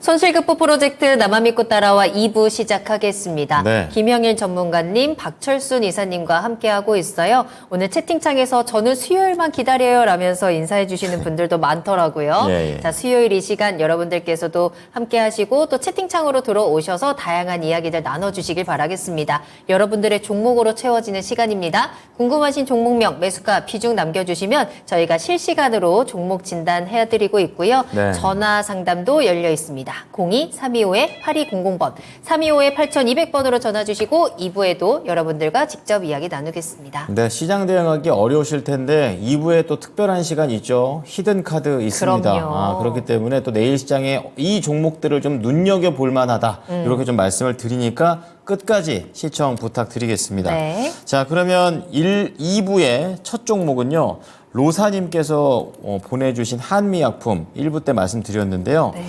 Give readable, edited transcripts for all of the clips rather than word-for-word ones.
손실극복 프로젝트 나만 믿고 따라와 2부 시작하겠습니다. 네. 김형일 전문가님, 박철순 이사님과 함께하고 있어요. 오늘 채팅창에서 저는 수요일만 기다려요 라면서 인사해 주시는 분들도 많더라고요. 예. 자, 수요일 이 시간 여러분들께서도 함께하시고 또 채팅창으로 들어오셔서 다양한 이야기들 나눠주시길 바라겠습니다. 여러분들의 종목으로 채워지는 시간입니다. 궁금하신 종목명, 매수가, 비중 남겨주시면 저희가 실시간으로 종목 진단해드리고 있고요. 네. 전화 상담도 열려 있습니다. 02-325-8200번, 325-8200번으로 전화 주시고 2부에도 여러분들과 직접 이야기 나누겠습니다. 네, 시장 대응하기 어려우실 텐데 2부에 또 특별한 시간 있죠. 히든 카드 있습니다. 그럼요. 그렇기 때문에 또 내일 시장에 이 종목들을 좀 눈여겨볼 만하다. 이렇게 좀 말씀을 드리니까 끝까지 시청 부탁드리겠습니다. 네. 자, 그러면 2부의 첫 종목은요. 로사님께서 보내주신 한미약품 1부 때 말씀드렸는데요. 네.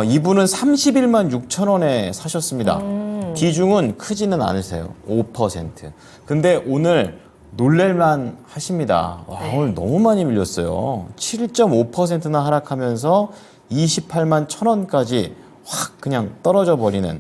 이분은 31만 6천 원에 사셨습니다. 비중은 크지는 않으세요. 5%. 근데 오늘 놀랄만 하십니다. 와, 네. 오늘 너무 많이 밀렸어요. 7.5%나 하락하면서 28만 1천 원까지 확 그냥 떨어져 버리는.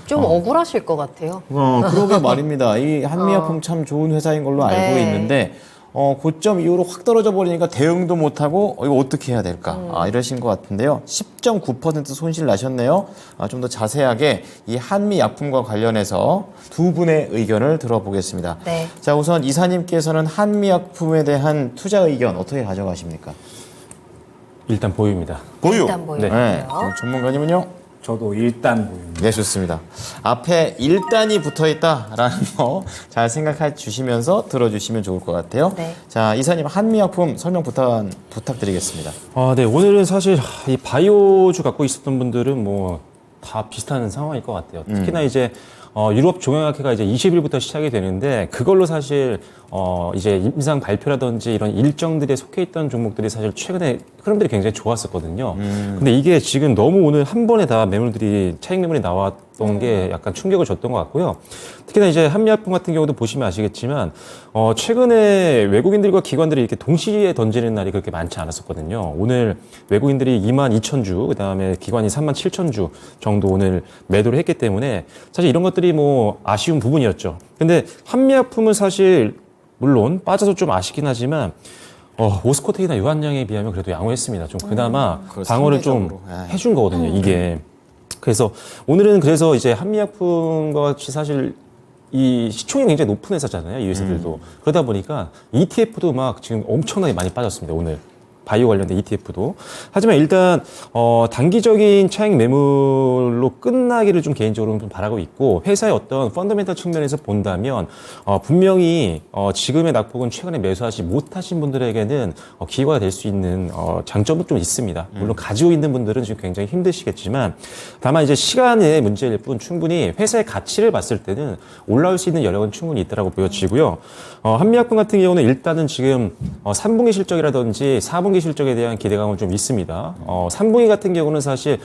좀 억울하실 것 같아요. 그러게 말입니다. 이 한미약품 참 좋은 회사인 걸로 알고 네. 있는데 고점 이후로 확 떨어져 버리니까 대응도 못하고 이거 어떻게 해야 될까 이러신 것 같은데요. 10.9% 손실 나셨네요. 좀 더 자세하게 이 한미약품과 관련해서 두 분의 의견을 들어보겠습니다. 네. 자, 우선 이사님께서는 한미약품에 대한 투자 의견 어떻게 가져가십니까? 일단 보유입니다. 보유. 일단 보유고요. 네. 전문가님은요? 저도 일단 보유입니다. 네, 좋습니다. 앞에 일단이 붙어 있다라는 거 잘 생각해 주시면서 들어주시면 좋을 것 같아요. 네. 자, 이사님 한미약품 설명 부탁드리겠습니다. 네, 오늘은 사실 이 바이오주 갖고 있었던 분들은 뭐 다 비슷한 상황일 것 같아요. 특히나 이제 유럽 종양학회가 이제 20일부터 시작이 되는데 그걸로 사실 이제 임상 발표라든지 이런 일정들에 속해 있던 종목들이 사실 최근에 흐름들이 굉장히 좋았었거든요. 근데 이게 지금 너무 오늘 한 번에 다 매물들이 차익 매물이 나왔던 게 약간 충격을 줬던 것 같고요. 특히나 이제 한미약품 같은 경우도 보시면 아시겠지만 최근에 외국인들과 기관들이 이렇게 동시에 던지는 날이 그렇게 많지 않았었거든요. 오늘 외국인들이 22,000주, 그다음에 기관이 37,000주 정도 오늘 매도를 했기 때문에 사실 이런 것들이 뭐 아쉬운 부분이었죠. 근데 한미약품은 사실 물론 빠져서 좀 아쉽긴 하지만 오스코텍이나 유한양에 비하면 그래도 양호했습니다. 좀 그나마 방어를 좀 상대적으로. 해준 거거든요, 이게. 그래서 오늘은 그래서 이제 한미약품과 같이 사실 이 시총이 굉장히 높은 회사잖아요, 이 회사들도. 그러다 보니까 ETF도 막 지금 엄청나게 많이 빠졌습니다, 오늘. 바이오 관련된 ETF도. 하지만 일단 단기적인 차익 매물로 끝나기를 좀 개인적으로 좀 바라고 있고 회사의 어떤 펀더멘털 측면에서 본다면 분명히 지금의 낙폭은 최근에 매수하지 못하신 분들에게는 기회가 될 수 있는 장점은 좀 있습니다. 물론 가지고 있는 분들은 지금 굉장히 힘드시겠지만 다만 이제 시간의 문제일 뿐 충분히 회사의 가치를 봤을 때는 올라올 수 있는 여력은 충분히 있다라고 보여지고요. 한미약품 같은 경우는 일단은 지금 3분기 실적이라든지 4분기 실적에 대한 기대감은 좀 있습니다. 3분기 같은 경우는 사실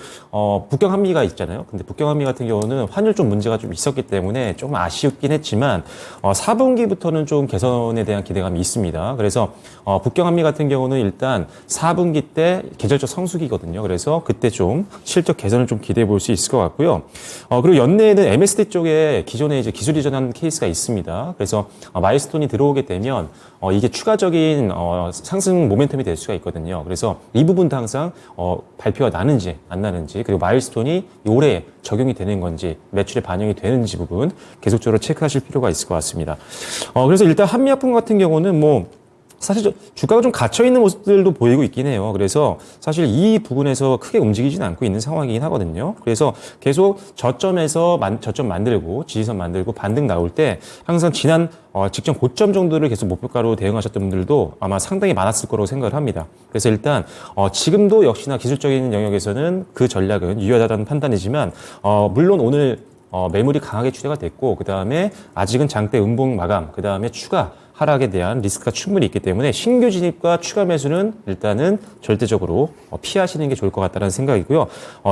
북경 한미가 있잖아요. 근데 북경 한미 같은 경우는 환율 좀 문제가 좀 있었기 때문에 조금 아쉽긴 했지만 4분기부터는 좀 개선에 대한 기대감이 있습니다. 그래서 북경 한미 같은 경우는 일단 4분기 때 계절적 성수기거든요. 그래서 그때 좀 실적 개선을 좀 기대해 볼 수 있을 것 같고요. 그리고 연내에는 MSD 쪽에 기존에 이제 기술 이전한 케이스가 있습니다. 그래서 마일스톤이 들어오게 되면 이게 추가적인 상승 모멘텀이 될 수가 있거든요. 그래서 이 부분도 항상 발표가 나는지 안 나는지 그리고 마일스톤이 올해 적용이 되는 건지 매출에 반영이 되는지 부분 계속적으로 체크하실 필요가 있을 것 같습니다. 그래서 일단 한미약품 같은 경우는 뭐 사실 주가가 좀 갇혀있는 모습들도 보이고 있긴 해요. 그래서 사실 이 부분에서 크게 움직이지는 않고 있는 상황이긴 하거든요. 그래서 계속 저점에서 저점 만들고 지지선 만들고 반등 나올 때 항상 지난 직전 고점 정도를 계속 목표가로 대응하셨던 분들도 아마 상당히 많았을 거라고 생각을 합니다. 그래서 일단 지금도 역시나 기술적인 영역에서는 그 전략은 유효하다는 판단이지만 물론 오늘 매물이 강하게 추세가 됐고 그 다음에 아직은 장대 음봉 마감 그 다음에 추가 하락에 대한 리스크가 충분히 있기 때문에 신규 진입과 추가 매수는 일단은 절대적으로 피하시는 게 좋을 것 같다는 생각이고요.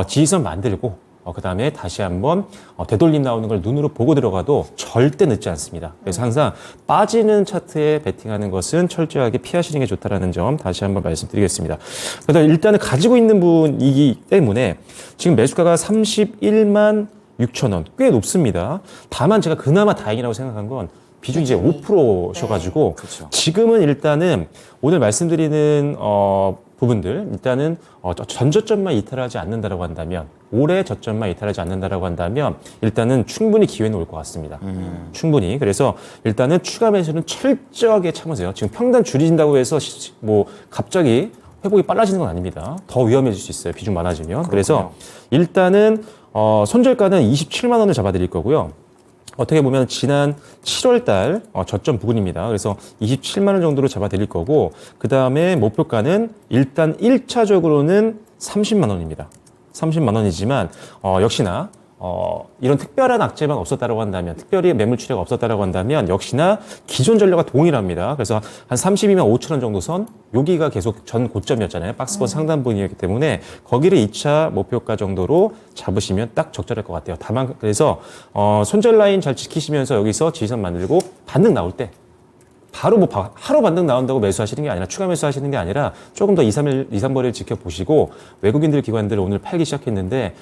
지지선 만들고 그다음에 다시 한번 되돌림 나오는 걸 눈으로 보고 들어가도 절대 늦지 않습니다. 그래서 항상 빠지는 차트에 베팅하는 것은 철저하게 피하시는 게 좋다라는 점 다시 한번 말씀드리겠습니다. 그래서 일단은 가지고 있는 분이기 때문에 지금 매수가가 31만 6천 원, 꽤 높습니다. 다만 제가 그나마 다행이라고 생각한 건 비중이 이제 5%셔가지고 그렇죠. 지금은 일단은 오늘 말씀드리는 부분들 일단은 전저점만 이탈하지 않는다라고 한다면 올해 저점만 이탈하지 않는다라고 한다면 일단은 충분히 기회는 올 것 같습니다. 충분히. 그래서 일단은 추가 매수는 철저하게 참으세요. 지금 평단 줄이진다고 해서 뭐 갑자기 회복이 빨라지는 건 아닙니다. 더 위험해질 수 있어요. 비중 많아지면. 그래서 일단은 손절가는 27만 원을 잡아드릴 거고요. 어떻게 보면 지난 7월 달 저점 부근입니다. 그래서 27만 원 정도로 잡아드릴 거고 그 다음에 목표가는 일단 1차적으로는 30만 원입니다. 30만 원이지만 역시나 이런 특별한 악재만 없었다라고 한다면 특별히 매물 출회가 없었다라고 한다면 역시나 기존 전략과 동일합니다. 그래서 한 32만 5천 원 정도 선 여기가 계속 전 고점이었잖아요. 박스권 상단분이었기 때문에 거기를 2차 목표가 정도로 잡으시면 딱 적절할 것 같아요. 다만 그래서 손절 라인 잘 지키시면서 여기서 지지선 만들고 반등 나올 때 바로 뭐 하루 반등 나온다고 매수하시는 게 아니라 추가 매수하시는 게 아니라 조금 더 2, 3거리를 지켜보시고 외국인들 기관들 오늘 팔기 시작했는데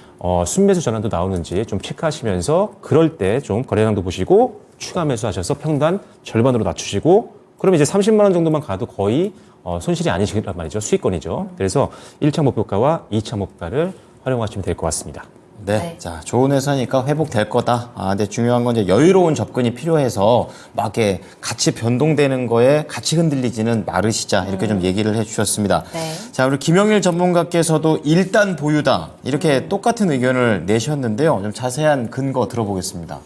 순매수 전환도 나오는지 좀 체크하시면서 그럴 때 좀 거래량도 보시고 추가 매수하셔서 평단 절반으로 낮추시고 그러면 이제 30만 원 정도만 가도 거의 손실이 아니시란 말이죠. 수익권이죠. 그래서 1차 목표가와 2차 목표가를 활용하시면 될 것 같습니다. 네. 자, 좋은 회사니까 회복될 거다. 근데 중요한 건 이제 여유로운 접근이 필요해서 막 이렇게 같이 변동되는 거에 같이 흔들리지는 마르시자. 이렇게 좀 얘기를 해 주셨습니다. 네. 자, 우리 김영일 전문가께서도 일단 보유다. 이렇게 똑같은 의견을 내셨는데요. 좀 자세한 근거 들어보겠습니다.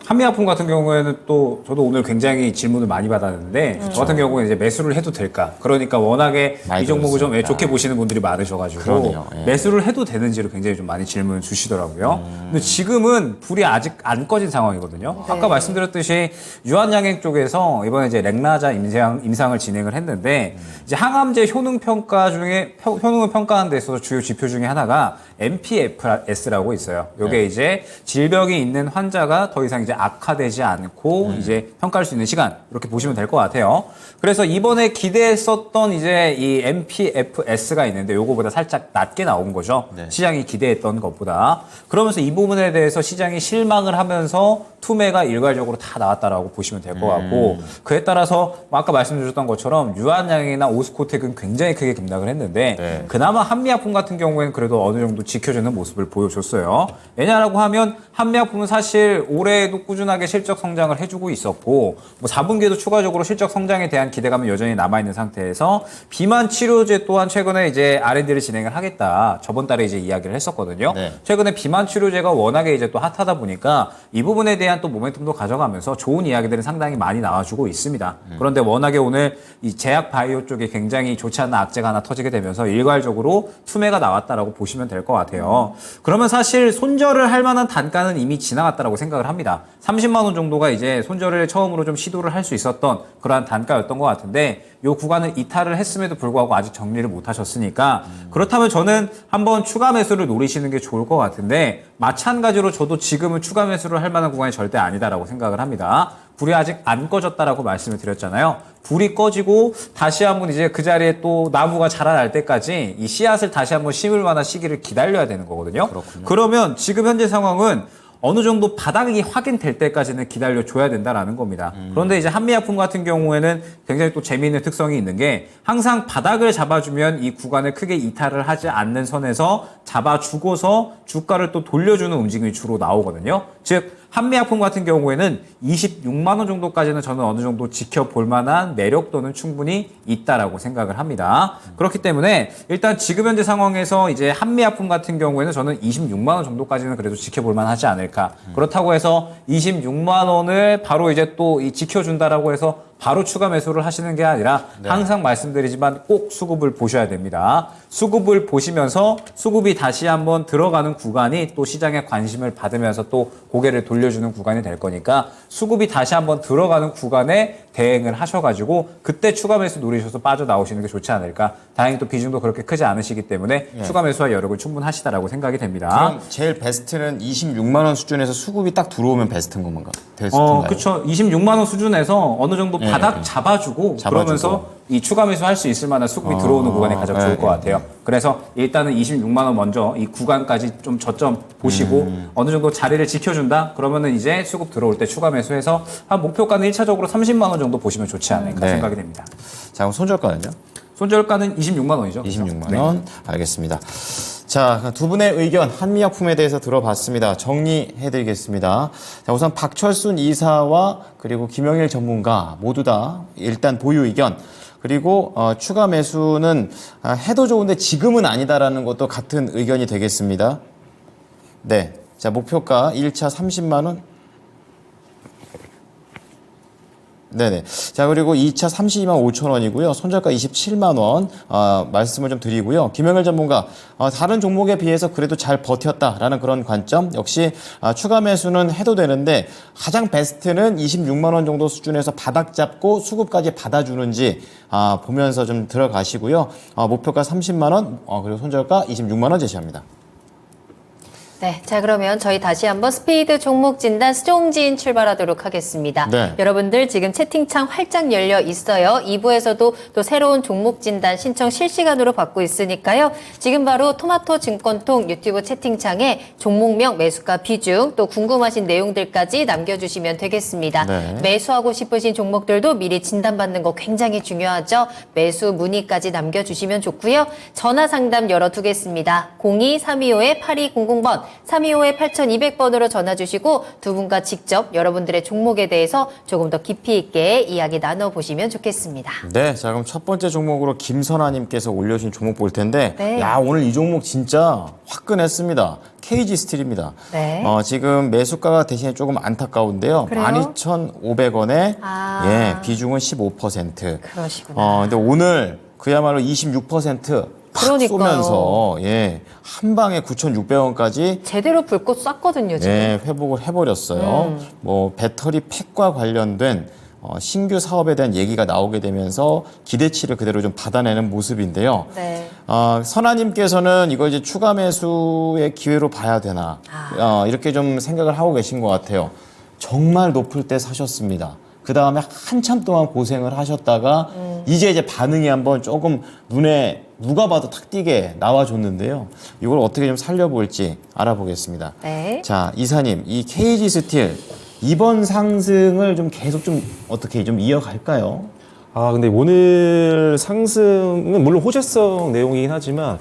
한미약품 같은 경우에는 또 저도 오늘 굉장히 질문을 많이 받았는데 저 같은 경우는 이제 매수를 해도 될까? 그러니까 워낙에 많이 이 종목을 좀 들었으니까. 좋게 보시는 분들이 많으셔가지고 그러네요. 예. 매수를 해도 되는지를 굉장히 좀 많이 질문을 주시더라고요. 근데 지금은 불이 아직 안 꺼진 상황이거든요. 아까 말씀드렸듯이 유한양행 쪽에서 이번에 이제 렉라자 임상을 진행을 했는데 이제 항암제 효능 평가 중에 효능을 평가하는 데 있어서 주요 지표 중에 하나가 MPFS라고 있어요. 요게 이제 질병이 있는 환자가 더 이상 이제 악화되지 않고 이제 평가할 수 있는 시간 이렇게 보시면 될 것 같아요. 그래서 이번에 기대했었던 이제 이 MPFS가 있는데 요거보다 살짝 낮게 나온 거죠. 네. 시장이 기대했던 것보다. 그러면서 이 부분에 대해서 시장이 실망을 하면서 투매가 일괄적으로 다 나왔다라고 보시면 될 것 같고 그에 따라서 아까 말씀드렸던 것처럼 유한양행이나 오스코텍은 굉장히 크게 급락을 했는데 네. 그나마 한미약품 같은 경우에는 그래도 어느 정도 지켜주는 모습을 보여줬어요. 왜냐라고 하면 한미약품은 사실 올해에도 꾸준하게 실적 성장을 해주고 있었고 뭐 4분기에도 추가적으로 실적 성장에 대한 기대감은 여전히 남아있는 상태에서 비만 치료제 또한 최근에 이제 R&D를 진행을 하겠다. 저번 달에 이제 이야기를 했었거든요. 네. 최근에 비만 치료제가 워낙에 이제 또 핫하다 보니까 이 부분에 대한 또 모멘텀도 가져가면서 좋은 이야기들은 상당히 많이 나와주고 있습니다. 그런데 워낙에 오늘 이 제약 바이오 쪽에 굉장히 좋지 않은 악재가 하나 터지게 되면서 일괄적으로 투매가 나왔다라고 보시면 될 것 같아요. 그러면 사실 손절을 할 만한 단가는 이미 지나갔다라고 생각을 합니다. 30만 원 정도가 이제 손절을 처음으로 좀 시도를 할 수 있었던 그러한 단가였던 것 같은데 이 구간을 이탈을 했음에도 불구하고 아직 정리를 못 하셨으니까 그렇다면 저는 한번 추가 매수를 노리시는 게 좋을 것 같은데 마찬가지로 저도 지금은 추가 매수를 할 만한 구간이 절대 아니다라고 생각을 합니다. 불이 아직 안 꺼졌다라고 말씀을 드렸잖아요. 불이 꺼지고 다시 한번 이제 그 자리에 또 나무가 자라날 때까지 이 씨앗을 다시 한번 심을 만한 시기를 기다려야 되는 거거든요. 그렇군요. 그러면 지금 현재 상황은 어느 정도 바닥이 확인될 때까지는 기다려줘야 된다라는 겁니다. 그런데 이제 한미약품 같은 경우에는 굉장히 또 재미있는 특성이 있는 게 항상 바닥을 잡아주면 이 구간을 크게 이탈을 하지 않는 선에서 잡아주고서 주가를 또 돌려주는 움직임이 주로 나오거든요. 즉 한미약품 같은 경우에는 26만 원 정도까지는 저는 어느 정도 지켜볼 만한 매력도는 충분히 있다라고 생각을 합니다. 그렇기 때문에 일단 지금 현재 상황에서 이제 한미약품 같은 경우에는 저는 26만 원 정도까지는 그래도 지켜볼 만하지 않을까. 그렇다고 해서 26만 원을 바로 이제 또 지켜준다라고 해서 바로 추가 매수를 하시는 게 아니라 항상 말씀드리지만 꼭 수급을 보셔야 됩니다. 수급을 보시면서 수급이 다시 한번 들어가는 구간이 또 시장의 관심을 받으면서 또 고개를 돌려주는 구간이 될 거니까 수급이 다시 한번 들어가는 구간에 대응을 하셔가지고 그때 추가 매수 노리셔서 빠져나오시는 게 좋지 않을까. 다행히 또 비중도 그렇게 크지 않으시기 때문에 추가 매수할 여력은 충분하시다라고 생각이 됩니다. 그럼 제일 베스트는 26만 원 수준에서 수급이 딱 들어오면 베스트인 건가? 베스트인가요? 그렇죠. 26만 원 수준에서 어느 정도 바닥 잡아주고 그러면서 이 추가 매수할 수 있을 만한 수급이 들어오는 구간이 가장 좋을 것 같아요. 그래서 일단은 26만 원 먼저 이 구간까지 좀 저점 보시고 어느 정도 자리를 지켜준다? 그러면은 이제 수급 들어올 때 추가 매수해서 한 목표가는 1차적으로 30만 원 정도 보시면 좋지 않을까 네. 생각이 됩니다. 자, 그럼 손절가는요? 손절가는 26만 원이죠. 26만 네. 원. 알겠습니다. 자, 두 분의 의견 한미약품에 대해서 들어봤습니다. 정리해드리겠습니다. 자, 우선 박철순 이사와 그리고 김영일 전문가 모두 다 일단 보유 의견. 그리고 추가 매수는 해도 좋은데 지금은 아니다라는 것도 같은 의견이 되겠습니다. 네, 자 목표가 1차 30만 원. 네네. 자, 그리고 2차 32만 5천 원이고요. 손절가 27만 원, 말씀을 좀 드리고요. 김영일 전문가, 다른 종목에 비해서 그래도 잘 버텼다라는 그런 관점. 역시, 추가 매수는 해도 되는데, 가장 베스트는 26만 원 정도 수준에서 바닥 잡고 수급까지 받아주는지, 보면서 좀 들어가시고요. 목표가 30만 원, 그리고 손절가 26만 원 제시합니다. 네, 자 그러면 저희 다시 한번 스피드 종목 진단 수종진 출발하도록 하겠습니다. 네. 여러분들 지금 채팅창 활짝 열려 있어요. 2부에서도 또 새로운 종목 진단 신청 실시간으로 받고 있으니까요. 지금 바로 토마토 증권통 유튜브 채팅창에 종목명, 매수가 비중, 또 궁금하신 내용들까지 남겨주시면 되겠습니다. 네. 매수하고 싶으신 종목들도 미리 진단받는 거 굉장히 중요하죠. 매수 문의까지 남겨주시면 좋고요. 전화 상담 열어두겠습니다. 02-325-8200번 325-8200번으로 전화 주시고 두 분과 직접 여러분들의 종목에 대해서 조금 더 깊이 있게 이야기 나눠보시면 좋겠습니다. 네, 자 그럼 첫 번째 종목으로 김선아님께서 올려주신 종목 볼 텐데, 네. 야 오늘 이 종목 진짜 화끈했습니다. KG 스틸입니다. 네. 지금 매수가가 대신에 조금 안타까운데요. 그래요? 12,500원에 아. 예, 비중은 15%. 그러시구나. 근데 오늘 그야말로 26% 팍 그러니까요. 쏘면서 예, 한 방에 9,600원까지 제대로 불꽃 쐈거든요, 지금. 네, 회복을 해버렸어요. 뭐 배터리 팩과 관련된 신규 사업에 대한 얘기가 나오게 되면서 기대치를 그대로 좀 받아내는 모습인데요. 네. 선아님께서는 이걸 이제 추가 매수의 기회로 봐야 되나 이렇게 좀 생각을 하고 계신 것 같아요. 정말 높을 때 사셨습니다. 그 다음에 한참 동안 고생을 하셨다가 이제 반응이 한번 조금 눈에 누가 봐도 탁 띄게 나와줬는데요. 이걸 어떻게 좀 살려볼지 알아보겠습니다. 네. 자, 이사님, 이 KG 스틸 이번 상승을 좀 계속 좀 어떻게 좀 이어갈까요? 근데 오늘 상승은 물론 호재성 내용이긴 하지만,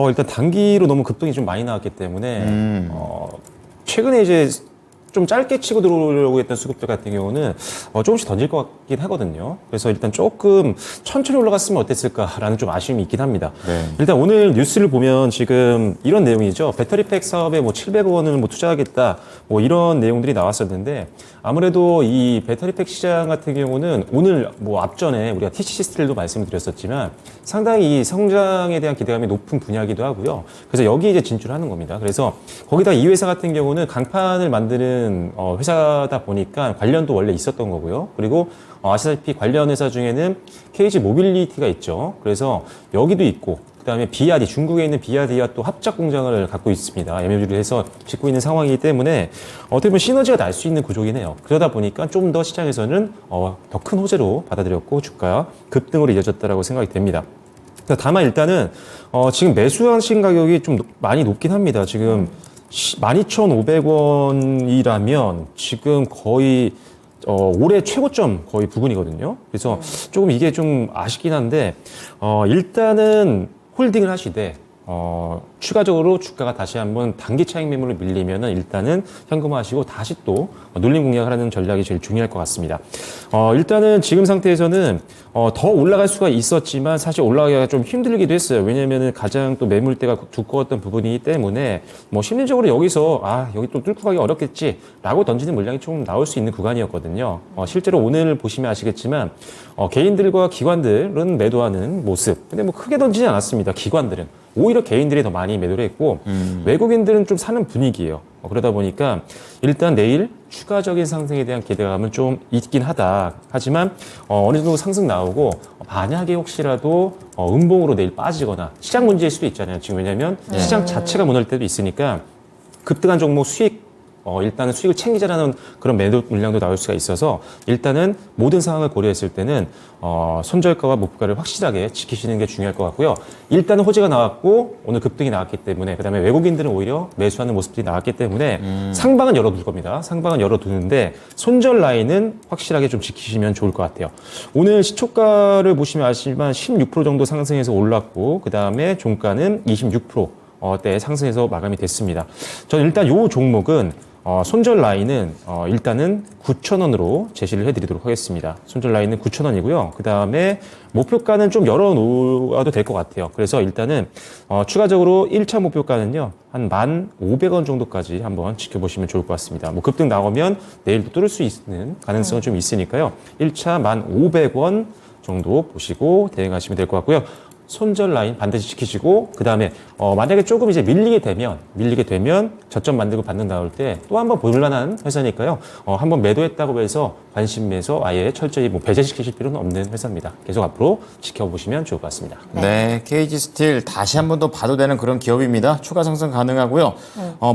일단 단기로 너무 급등이 좀 많이 나왔기 때문에, 최근에 이제 좀 짧게 치고 들어오려고 했던 수급들 같은 경우는 조금씩 던질 것 같긴 하거든요. 그래서 일단 조금 천천히 올라갔으면 어땠을까라는 좀 아쉬움이 있긴 합니다. 네. 일단 오늘 뉴스를 보면 지금 이런 내용이죠. 배터리팩 사업에 뭐 700원을 뭐 투자하겠다 뭐 이런 내용들이 나왔었는데 아무래도 이 배터리팩 시장 같은 경우는 오늘 뭐 앞전에 우리가 TCC 스틸도 말씀을 드렸었지만 상당히 이 성장에 대한 기대감이 높은 분야이기도 하고요. 그래서 여기에 이제 진출하는 겁니다. 그래서 거기다 이 회사 같은 경우는 강판을 만드는 회사다 보니까 관련도 원래 있었던 거고요. 그리고 아시다시피 관련 회사 중에는 KG 모빌리티가 있죠. 그래서 여기도 있고 그다음에 비아디, 중국에 있는 비아디와 또 합작 공장을 갖고 있습니다. MOU를 해서 짓고 있는 상황이기 때문에 어떻게 보면 시너지가 날 수 있는 구조긴 해요. 그러다 보니까 좀 더 시장에서는 더 큰 호재로 받아들였고 주가가 급등으로 이어졌다라고 생각이 됩니다. 다만 일단은 지금 매수하신 가격이 좀 많이 높긴 합니다. 지금 12,500원이라면 지금 거의 올해 최고점 거의 부근이거든요. 그래서 조금 이게 좀 아쉽긴 한데 일단은 홀딩을 하시되 추가적으로 주가가 다시 한번 단기 차익 매물로 밀리면은 일단은 현금화하시고 다시 또 눌림 공략을 하는 전략이 제일 중요할 것 같습니다. 일단은 지금 상태에서는 더 올라갈 수가 있었지만 사실 올라가기가 좀 힘들기도 했어요. 왜냐면은 가장 또 매물대가 두꺼웠던 부분이기 때문에 뭐 심리적으로 여기서 여기 또 뚫고 가기 어렵겠지라고 던지는 물량이 좀 나올 수 있는 구간이었거든요. 실제로 오늘 보시면 아시겠지만 개인들과 기관들은 매도하는 모습. 근데 뭐 크게 던지지 않았습니다. 기관들은. 오히려 개인들이 더 많이 매도를 했고 외국인들은 좀 사는 분위기예요. 그러다 보니까 일단 내일 추가적인 상승에 대한 기대감은 좀 있긴 하다. 하지만 어느 정도 상승 나오고 만약에 혹시라도 음봉으로 내일 빠지거나 시장 문제일 수도 있잖아요. 지금 왜냐하면 시장 자체가 무너질 때도 있으니까 급등한 종목 수익 일단은 수익을 챙기자라는 그런 매도 물량도 나올 수가 있어서 일단은 모든 상황을 고려했을 때는 손절가와 목표가를 확실하게 지키시는 게 중요할 것 같고요. 일단은 호재가 나왔고 오늘 급등이 나왔기 때문에 그다음에 외국인들은 오히려 매수하는 모습들이 나왔기 때문에 상방은 열어둘 겁니다. 상방은 열어두는데 손절 라인은 확실하게 좀 지키시면 좋을 것 같아요. 오늘 시초가를 보시면 아시지만 16% 정도 상승해서 올랐고 그다음에 종가는 26% 대 상승해서 마감이 됐습니다. 저는 일단 이 종목은 손절 라인은 일단은 9,000원으로 제시를 해드리도록 하겠습니다. 손절 라인은 9,000원이고요. 그 다음에 목표가는 좀 열어놓아도 될 것 같아요. 그래서 일단은 추가적으로 1차 목표가는요. 한 1,500원 정도까지 한번 지켜보시면 좋을 것 같습니다. 뭐 급등 나오면 내일도 뚫을 수 있는 가능성은 좀 있으니까요. 1차 1,500원 정도 보시고 대응하시면 될 것 같고요. 손절 라인 반드시 지키시고 그 다음에 만약에 조금 이제 밀리게 되면 저점 만들고 반등 나올 때 또 한번 볼만한 회사니까요. 한번 매도했다고 해서 관심에서 아예 철저히 뭐 배제시키실 필요는 없는 회사입니다. 계속 앞으로 지켜보시면 좋을 것 같습니다. 네, KG 스틸 다시 한 번 더 봐도 되는 그런 기업입니다. 추가 상승 가능하고요.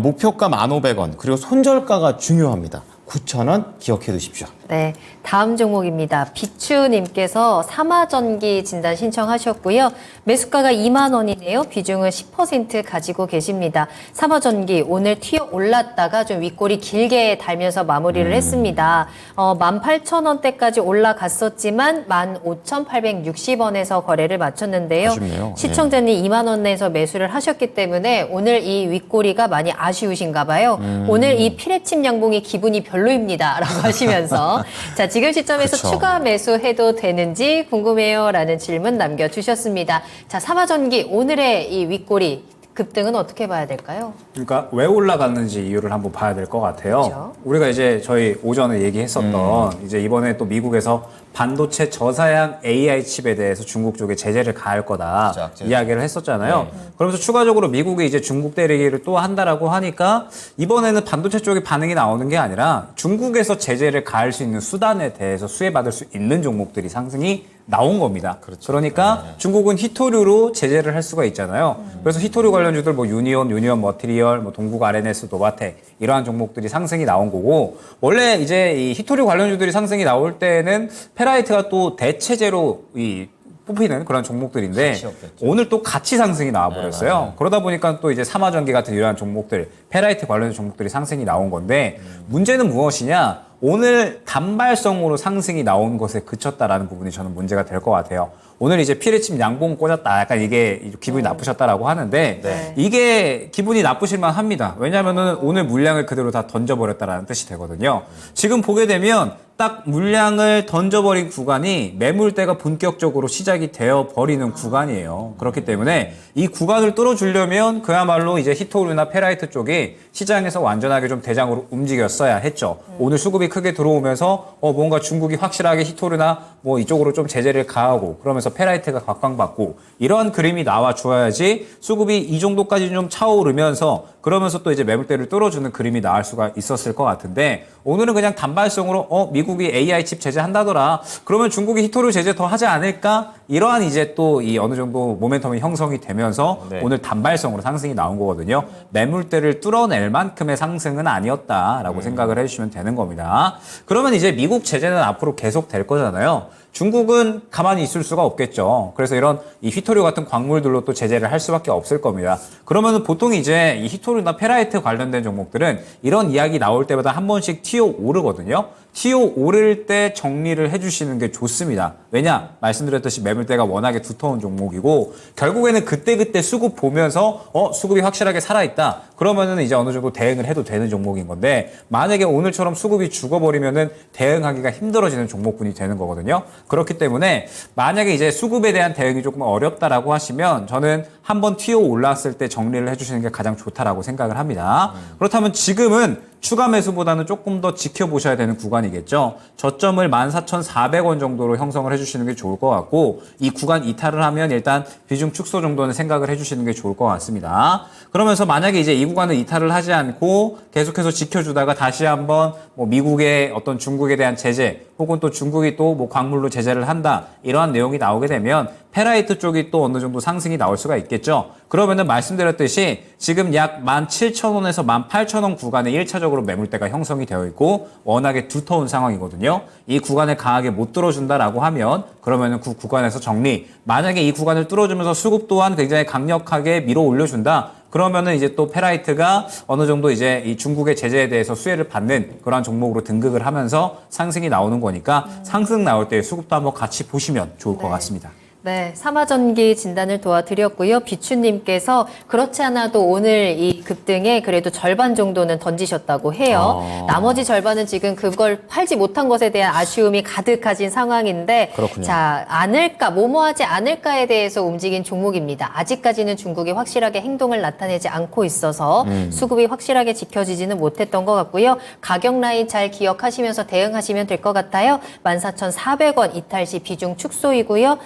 목표가 1,500원 그리고 손절가가 중요합니다. 9,000원 기억해 두십시오. 네, 다음 종목입니다. 비추님께서 삼화전기 진단 신청하셨고요. 매수가가 2만 원이네요. 비중은 10% 가지고 계십니다. 삼화전기 오늘 튀어 올랐다가 좀 윗골이 길게 달면서 마무리를 했습니다. 18,000원대까지 올라갔었지만 15,860원에서 거래를 마쳤는데요. 아쉽네요. 시청자님 2만 원에서 매수를 하셨기 때문에 오늘 이 윗골이가 많이 아쉬우신가 봐요. 오늘 이 피레침 양봉이 기분이 별로입니다. 라고 하시면서 자, 지금 시점에서 그쵸. 추가 매수해도 되는지 궁금해요. 라는 질문 남겨주셨습니다. 자, 삼화전기 오늘의 이 윗골이 급등은 어떻게 봐야 될까요? 그러니까 왜 올라갔는지 이유를 한번 봐야 될 것 같아요. 그렇죠. 우리가 이제 저희 오전에 얘기했었던 이제 이번에 또 미국에서 반도체 저사양 AI 칩에 대해서 중국 쪽에 제재를 가할 거다 제재. 이야기를 했었잖아요. 그러면서 추가적으로 미국이 이제 중국 대리기를 또 한다라고 하니까 이번에는 반도체 쪽에 반응이 나오는 게 아니라 중국에서 제재를 가할 수 있는 수단에 대해서 수혜받을 수 있는 종목들이 상승이 나온 겁니다. 그러니까 중국은 히토류로 제재를 할 수가 있잖아요. 그래서 히토류 관련주들 뭐 유니온 머티리얼, 뭐 동국 RNS, 노바텍 이러한 종목들이 상승이 나온 거고 원래 이제 이 히토류 관련주들이 상승이 나올 때는 페라이트가 또 대체제로 이 뽑히는 그런 종목들인데 가치 없겠죠. 오늘 또 같이 상승이 나와버렸어요. 그러다 보니까 또 이제 삼화전기 같은 이러한 종목들, 페라이트 관련 종목들이 상승이 나온 건데 문제는 무엇이냐? 오늘 단발성으로 상승이 나온 것에 그쳤다라는 부분이 저는 문제가 될 것 같아요. 오늘 이제 피레침 양봉 꽂았다. 약간 이게 기분이 나쁘셨다라고 하는데 네. 이게 기분이 나쁘실만 합니다. 왜냐하면은 오늘 물량을 그대로 다 던져버렸다라는 뜻이 되거든요. 지금 보게 되면 딱 물량을 던져버린 구간이 매물대가 본격적으로 시작이 되어 버리는 구간이에요. 그렇기 때문에 이 구간을 뚫어주려면 그야말로 이제 히토류나 페라이트 쪽이 시장에서 완전하게 좀 대장으로 움직였어야 했죠. 오늘 수급이 크게 들어오면서 뭔가 중국이 확실하게 히토류나 뭐 이쪽으로 좀 제재를 가하고 그러면서 페라이트가 각광받고 이러한 그림이 나와줘야지 수급이 이 정도까지 좀 차오르면서 그러면서 또 이제 매물대를 뚫어주는 그림이 나올 수가 있었을 것 같은데 오늘은 그냥 단발성으로 미국이 AI 칩 제재한다더라. 그러면 중국이 히토류 제재 더 하지 않을까? 이러한 이제 또 이 어느 정도 모멘텀이 형성이 되면서 네. 오늘 단발성으로 상승이 나온 거거든요. 매물대를 뚫어낼 만큼의 상승은 아니었다라고 생각을 해주시면 되는 겁니다. 그러면 이제 미국 제재는 앞으로 계속 될 거잖아요. 중국은 가만히 있을 수가 없겠죠. 그래서 이런 이 히토류 같은 광물들로 또 제재를 할 수밖에 없을 겁니다. 그러면 보통 이제 이 히토류나 페라이트 관련된 종목들은 이런 이야기 나올 때마다 한 번씩 튀어 오르거든요. 튀어 오를 때 정리를 해주시는 게 좋습니다. 왜냐? 말씀드렸듯이 매물대가 워낙에 두터운 종목이고 결국에는 그때그때 수급 보면서 수급이 확실하게 살아있다. 그러면은 이제 어느 정도 대응을 해도 되는 종목인 건데 만약에 오늘처럼 수급이 죽어버리면은 대응하기가 힘들어지는 종목군이 되는 거거든요. 그렇기 때문에 만약에 이제 수급에 대한 대응이 조금 어렵다라고 하시면 저는 한번 튀어 올랐을 때 정리를 해주시는 게 가장 좋다라고 생각을 합니다. 그렇다면 지금은 추가 매수보다는 조금 더 지켜보셔야 되는 구간이겠죠. 저점을 14,400원 정도로 형성을 해주시는 게 좋을 것 같고 이 구간 이탈을 하면 일단 비중 축소 정도는 생각을 해주시는 게 좋을 것 같습니다. 그러면서 만약에 이제 이 구간을 이탈을 하지 않고 계속해서 지켜주다가 다시 한번 뭐 미국의 어떤 중국에 대한 제재 혹은 또 중국이 또 뭐 광물로 제재를 한다 이러한 내용이 나오게 되면 페라이트 쪽이 또 어느 정도 상승이 나올 수가 있겠죠. 그러면은 말씀드렸듯이 지금 약 17,000원에서 18,000원 구간에 1차적으로 매물대가 형성이 되어 있고 워낙에 두터운 상황이거든요. 이 구간을 강하게 못 뚫어준다라고 하면 그러면은 그 구간에서 정리. 만약에 이 구간을 뚫어주면서 수급 또한 굉장히 강력하게 밀어 올려준다. 그러면은 이제 또 페라이트가 어느 정도 이제 이 중국의 제재에 대해서 수혜를 받는 그러한 종목으로 등극을 하면서 상승이 나오는 거니까 상승 나올 때 수급도 한번 같이 보시면 좋을 것 같습니다. 네, 삼화전기 진단을 도와드렸고요. 비추님께서 그렇지 않아도 오늘 이 급등에 그래도 절반 정도는 던지셨다고 해요. 나머지 절반은 지금 그걸 팔지 못한 것에 대한 아쉬움이 가득하신 상황인데, 그렇군요. 자, 않을까, 뭐뭐하지 않을까에 대해서 움직인 종목입니다. 아직까지는 중국이 확실하게 행동을 나타내지 않고 있어서 수급이 확실하게 지켜지지는 못했던 것 같고요. 가격 라인 잘 기억하시면서 대응하시면 될 것 같아요. 14,400원 이탈 시 비중 축소이고요.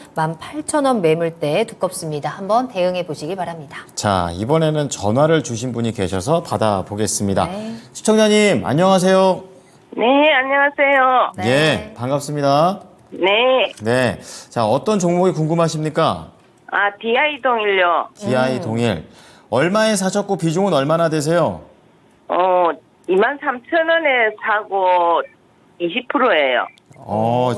18,000원 매물대 두껍습니다. 한번 대응해 보시기 바랍니다. 자, 이번에는 전화를 주신 분이 계셔서 받아보겠습니다. 네. 시청자님, 안녕하세요. 네, 안녕하세요. 네. 예, 반갑습니다. 네, 네. 자, 어떤 종목이 궁금하십니까? DI 동일요. DI 동일. 얼마에 사셨고 비중은 얼마나 되세요? 23,000원에 사고 20%예요.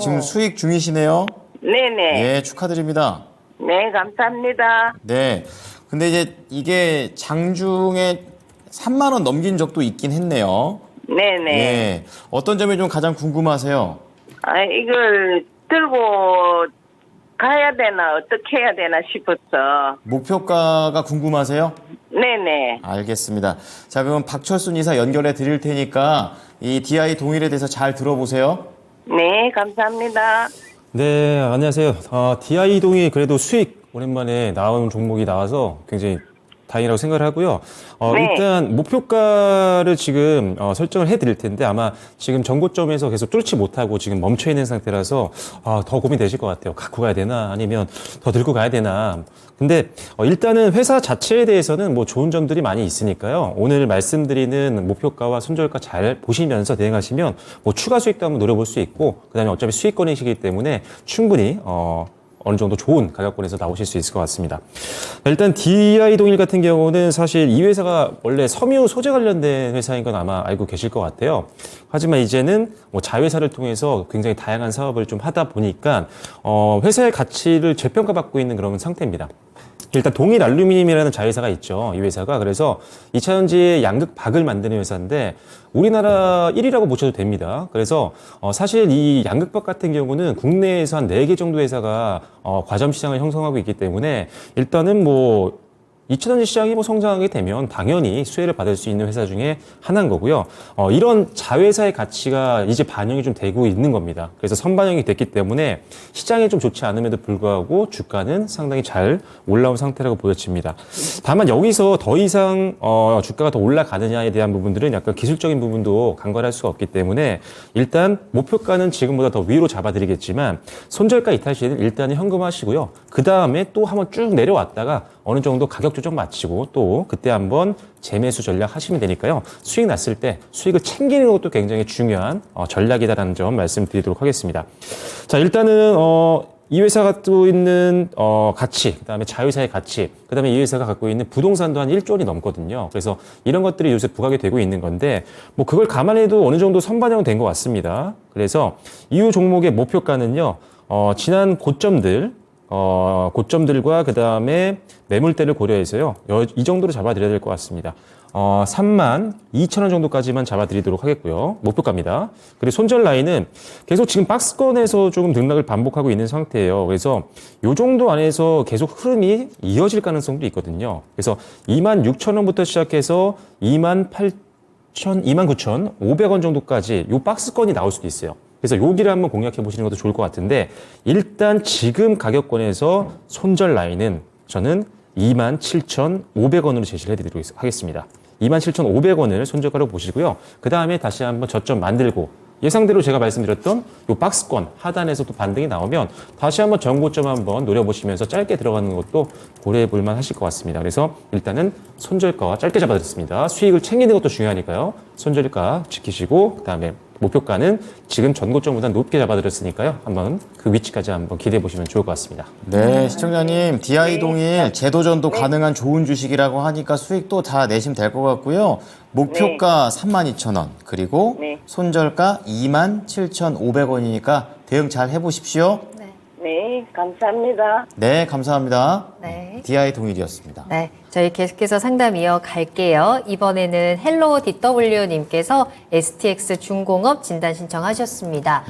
지금 수익 중이시네요. 네네. 예, 축하드립니다. 네, 감사합니다. 네. 근데 이제 이게 장중에 3만 원 넘긴 적도 있긴 했네요. 네네. 예. 어떤 점이 좀 가장 궁금하세요? 이걸 들고 가야 되나, 어떻게 해야 되나 싶었어. 목표가가 궁금하세요? 네네. 알겠습니다. 자, 그럼 박철순 이사 연결해 드릴 테니까 이 DI 동일에 대해서 잘 들어보세요. 네, 감사합니다. 네, 안녕하세요. DI 이동이 그래도 수익 오랜만에 나온 종목이 나와서 굉장히 다행이라고 생각을 하고요. 네. 일단 목표가를 지금 설정을 해드릴 텐데 아마 지금 전고점에서 계속 뚫지 못하고 지금 멈춰 있는 상태라서 더 고민되실 것 같아요. 갖고 가야 되나 아니면 더 들고 가야 되나. 근데 일단은 회사 자체에 대해서는 뭐 좋은 점들이 많이 있으니까요. 오늘 말씀드리는 목표가와 손절가 잘 보시면서 대응하시면 뭐 추가 수익도 한번 노려볼 수 있고 그다음에 어차피 수익권이시기 때문에 충분히 어느 정도 좋은 가격권에서 나오실 수 있을 것 같습니다. 일단 DI 동일 같은 경우는 사실 이 회사가 원래 섬유 소재 관련된 회사인 건 아마 알고 계실 것 같아요. 하지만 이제는 뭐 자회사를 통해서 굉장히 다양한 사업을 좀 하다 보니까 회사의 가치를 재평가받고 있는 그런 상태입니다. 일단 동일 알루미늄이라는 자회사가 있죠. 이 회사가. 그래서 2차전지의 양극박을 만드는 회사인데 우리나라 1위라고 보셔도 됩니다. 그래서 사실 이 양극박 같은 경우는 국내에서 한 4개 정도 회사가 과점 시장을 형성하고 있기 때문에 일단은 뭐 2차전지 시장이 뭐 성장하게 되면 당연히 수혜를 받을 수 있는 회사 중에 하나인 거고요. 이런 자회사의 가치가 이제 반영이 좀 되고 있는 겁니다. 그래서 선반영이 됐기 때문에 시장이 좀 좋지 않음에도 불구하고 주가는 상당히 잘 올라온 상태라고 보여집니다. 다만 여기서 더 이상 주가가 더 올라가느냐에 대한 부분들은 약간 기술적인 부분도 간과할 수가 없기 때문에 일단 목표가는 지금보다 더 위로 잡아드리겠지만 손절가 이탈 시에는 일단은 현금화하시고요. 그 다음에 또 한번 쭉 내려왔다가 어느 정도 가격 조정 마치고 또 그때 한번 재매수 전략 하시면 되니까요. 수익 났을 때 수익을 챙기는 것도 굉장히 중요한 전략이다라는 점 말씀드리도록 하겠습니다. 자, 일단은 이 회사가 갖고 있는 가치, 그다음에 자회사의 가치, 그다음에 이 회사가 갖고 있는 부동산도 한 1조 원이 넘거든요. 그래서 이런 것들이 요새 부각이 되고 있는 건데 뭐 그걸 감안해도 어느 정도 선반영된 것 같습니다. 그래서 이후 종목의 목표가는요. 지난 고점들과 그 다음에 매물대를 고려해서요. 이 정도로 잡아드려야 될 것 같습니다. 32,000원 정도까지만 잡아드리도록 하겠고요. 목표가입니다. 그리고 손절 라인은 계속 지금 박스권에서 조금 등락을 반복하고 있는 상태예요. 그래서 이 정도 안에서 계속 흐름이 이어질 가능성도 있거든요. 그래서 26,000원부터 시작해서 29,500원 정도까지 이 박스권이 나올 수도 있어요. 그래서 여기를 한번 공략해 보시는 것도 좋을 것 같은데 일단 지금 가격권에서 손절 라인은 저는 27,500원으로 제시를 해드리도록 하겠습니다. 27,500원을 손절가로 보시고요. 그 다음에 다시 한번 저점 만들고 예상대로 제가 말씀드렸던 요 박스권 하단에서 또 반등이 나오면 다시 한번 전고점 한번 노려보시면서 짧게 들어가는 것도 고려해 볼 만 하실 것 같습니다. 그래서 일단은 손절가 짧게 잡아드렸습니다. 수익을 챙기는 것도 중요하니까요. 손절가 지키시고 그다음에 목표가는 지금 전고점보다 높게 잡아드렸으니까요. 한번 그 위치까지 한번 기대해 보시면 좋을 것 같습니다. 네, 시청자님, DI 동일 재도전도 가능한 좋은 주식이라고 하니까 수익도 다 내시면 될 것 같고요. 목표가 32,000원, 그리고 네. 손절가 27,500원이니까 대응 잘 해보십시오. 네, 감사합니다. 네, 감사합니다. 네. DI 동일이었습니다. 네, 저희 계속해서 상담 이어갈게요. 이번에는 헬로 DW님께서 STX 중공업 진단 신청하셨습니다.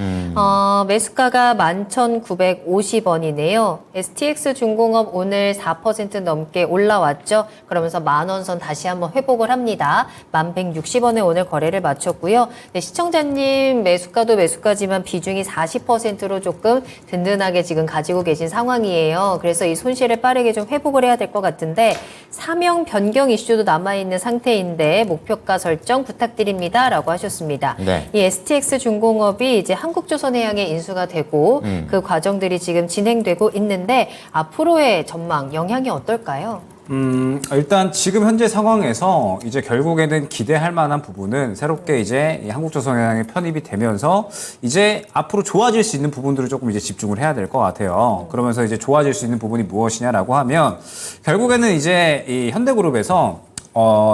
매수가가 11,950원이네요. STX 중공업 오늘 4% 넘게 올라왔죠. 그러면서 10,000원 선 다시 한번 회복을 합니다. 11,160원에 오늘 거래를 마쳤고요. 네, 시청자님 매수가도 매수가지만 비중이 40%로 조금 든든하게 지금 가지고 계신 상황이에요. 그래서 이 손실을 빠르게 좀 회복을 해야 될 것 같은데 사명 변경 이슈도 남아있는 상태인데 목표가 설정 부탁드립니다. 라고 하셨습니다. 네. 이 STX 중공업이 이제 한국조선해양에 인수가 되고 그 과정들이 지금 진행되고 있는데 앞으로의 전망, 영향이 어떨까요? 일단 지금 현재 상황에서 이제 결국에는 기대할 만한 부분은 새롭게 이제 이 한국조선해양에 편입이 되면서 이제 앞으로 좋아질 수 있는 부분들을 조금 이제 집중을 해야 될 것 같아요. 그러면서 이제 좋아질 수 있는 부분이 무엇이냐라고 하면 결국에는 이제 이 현대그룹에서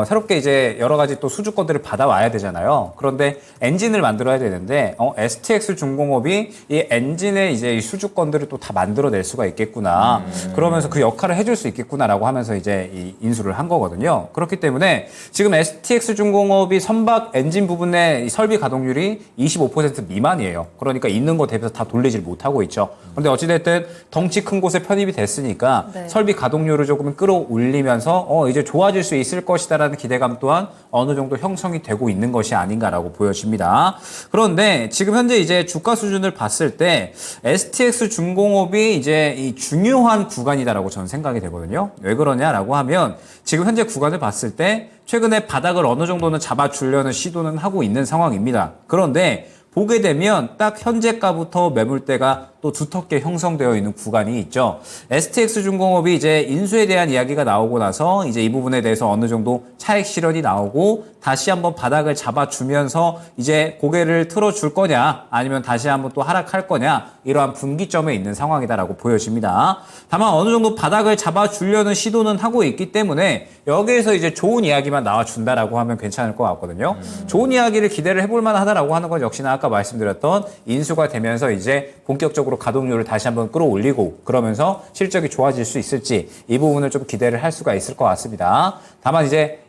새롭게 이제 여러 가지 또 수주권들을 받아와야 되잖아요. 그런데 엔진을 만들어야 되는데, STX 중공업이 이 엔진의 이제 이 수주권들을 또 다 만들어낼 수가 있겠구나. 그러면서 그 역할을 해줄 수 있겠구나라고 하면서 이제 이 인수를 한 거거든요. 그렇기 때문에 지금 STX 중공업이 선박 엔진 부분의 이 설비 가동률이 25% 미만이에요. 그러니까 있는 거 대비해서 다 돌리질 못하고 있죠. 그런데 어찌됐든 덩치 큰 곳에 편입이 됐으니까 네. 설비 가동률을 조금 끌어올리면서 이제 좋아질 수 있을 것이다라는 기대감 또한 어느 정도 형성이 되고 있는 것이 아닌가라고 보여집니다. 그런데 지금 현재 이제 주가 수준을 봤을 때 STX 중공업이 이제 이 중요한 구간이다라고 저는 생각이 되거든요. 왜 그러냐라고 하면 지금 현재 구간을 봤을 때 최근에 바닥을 어느 정도는 잡아주려는 시도는 하고 있는 상황입니다. 그런데 보게 되면 딱 현재가부터 매물대가 또 두텁게 형성되어 있는 구간이 있죠. STX 중공업이 이제 인수에 대한 이야기가 나오고 나서 이제 이 부분에 대해서 어느 정도 차익 실현이 나오고 다시 한번 바닥을 잡아주면서 이제 고개를 틀어줄 거냐 아니면 다시 한번 또 하락할 거냐 이러한 분기점에 있는 상황이다라고 보여집니다. 다만 어느 정도 바닥을 잡아주려는 시도는 하고 있기 때문에 여기에서 이제 좋은 이야기만 나와준다라고 하면 괜찮을 것 같거든요. 좋은 이야기를 기대를 해볼 만하다라고 하는 건 역시나 아까 말씀드렸던 인수가 되면서 이제 본격적으로 가동률을 다시 한번 끌어올리고 그러면서 실적이 좋아질 수 있을지 이 부분을 좀 기대를 할 수가 있을 것 같습니다. 다만 이제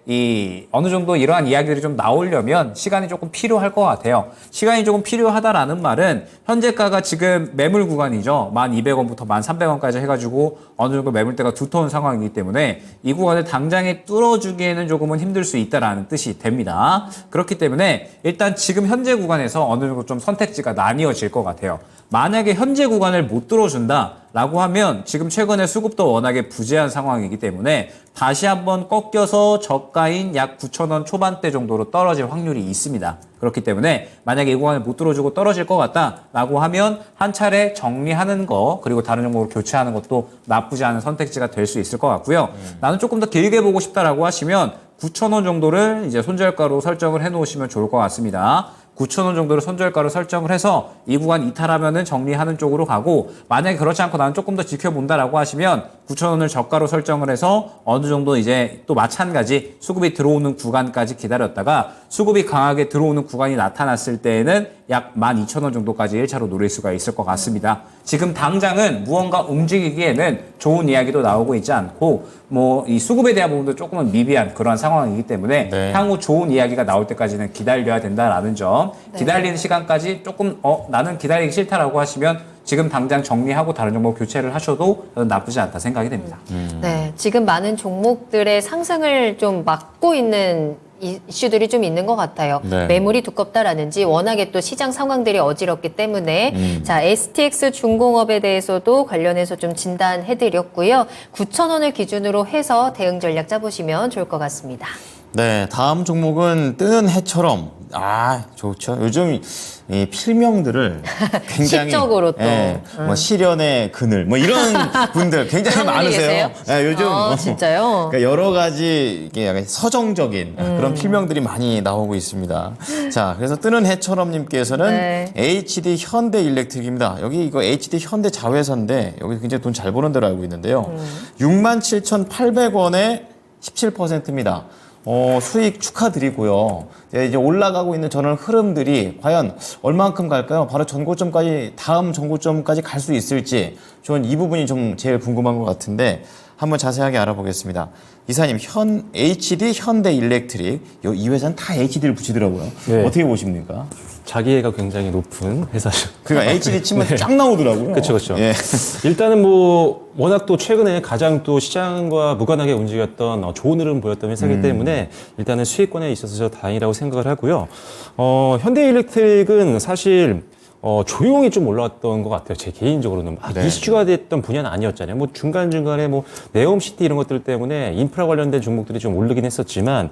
어느 정도 이러한 이야기들이 좀 나오려면 시간이 조금 필요할 것 같아요. 시간이 조금 필요하다라는 말은 현재가가 지금 매물 구간이죠. 1,200원부터 1,300원까지 해가지고 어느 정도 매물대가 두터운 상황이기 때문에 이 구간을 당장에 뚫어주기에는 조금은 힘들 수 있다라는 뜻이 됩니다. 그렇기 때문에 일단 지금 현재 구간에서 어느 정도 좀 선택지가 나뉘어질 것 같아요. 만약에 현재 구간을 못 뚫어준다라고 하면 지금 최근에 수급도 워낙에 부재한 상황이기 때문에 다시 한번 꺾여서 저가인 약 9,000원 초반대 정도로 떨어질 확률이 있습니다. 그렇기 때문에 만약에 이 구간을 못 뚫어주고 떨어질 것 같다라고 하면 한 차례 정리하는 거 그리고 다른 종목으로 교체하는 것도 나쁘지 않은 선택지가 될 수 있을 것 같고요. 나는 조금 더 길게 보고 싶다라고 하시면 9,000원 정도를 이제 손절가로 설정을 해 놓으시면 좋을 것 같습니다. 9,000원 정도를 손절가로 설정을 해서 이 구간 이탈하면은 정리하는 쪽으로 가고 만약에 그렇지 않고 나는 조금 더 지켜본다라고 하시면 9,000원을 저가로 설정을 해서 어느 정도 이제 또 마찬가지 수급이 들어오는 구간까지 기다렸다가 수급이 강하게 들어오는 구간이 나타났을 때에는 약 12,000원 정도까지 1차로 노릴 수가 있을 것 같습니다. 지금 당장은 무언가 움직이기에는 좋은 이야기도 나오고 있지 않고 뭐 이 수급에 대한 부분도 조금은 미비한 그런 상황이기 때문에 네. 향후 좋은 이야기가 나올 때까지는 기다려야 된다라는 점 기다리는 시간까지 조금 나는 기다리기 싫다라고 하시면 지금 당장 정리하고 다른 종목 교체를 하셔도 나쁘지 않다 생각이 됩니다. 네, 지금 많은 종목들의 상승을 좀 막고 있는 이슈들이 좀 있는 것 같아요. 네. 매물이 두껍다라는지 워낙에 또 시장 상황들이 어지럽기 때문에 자 STX 중공업에 대해서도 관련해서 좀 진단해드렸고요. 9,000원을 기준으로 해서 대응 전략 짜보시면 좋을 것 같습니다. 네, 다음 종목은 뜨는 해처럼. 아, 좋죠. 요즘 이 필명들을 굉장히 시적으로 또. 뭐 실연의 그늘 뭐 이런 분들 굉장히 그런 분이 많으세요. 계세요? 요즘 진짜요? 그러니까 여러 가지 이게 약간 서정적인 그런 필명들이 많이 나오고 있습니다. 자, 그래서 뜨는 해처럼님께서는 네. HD 현대일렉트릭입니다. 여기 이거 HD 현대 자회사인데 여기 굉장히 돈 잘 버는 데로 알고 있는데요. 67,800원에 17%입니다. 수익 축하드리고요. 이제 올라가고 있는 저런 흐름들이 과연 얼만큼 갈까요? 바로 전고점까지, 다음 전고점까지 갈 수 있을지, 저는 이 부분이 좀 제일 궁금한 것 같은데, 한번 자세하게 알아보겠습니다. 이사님, HD 현대일렉트릭, 이 회사는 다 HD를 붙이더라고요. 네. 어떻게 보십니까? 자기애가 굉장히 높은 회사죠. 그러니까 HD 치면 쫙 나오더라고요. 그렇죠, 그렇죠. 예. 일단은 뭐 워낙 또 최근에 가장 또 시장과 무관하게 움직였던 좋은 흐름 보였던 회사이기 때문에 일단은 수익권에 있어서 다행이라고 생각을 하고요. 현대일렉트릭은 사실 조용히 좀 올라왔던 것 같아요. 제 개인적으로는 막 네. 이슈가 됐던 분야는 아니었잖아요. 뭐 중간중간에 뭐 네옴시티 이런 것들 때문에 인프라 관련된 종목들이 좀 오르긴 했었지만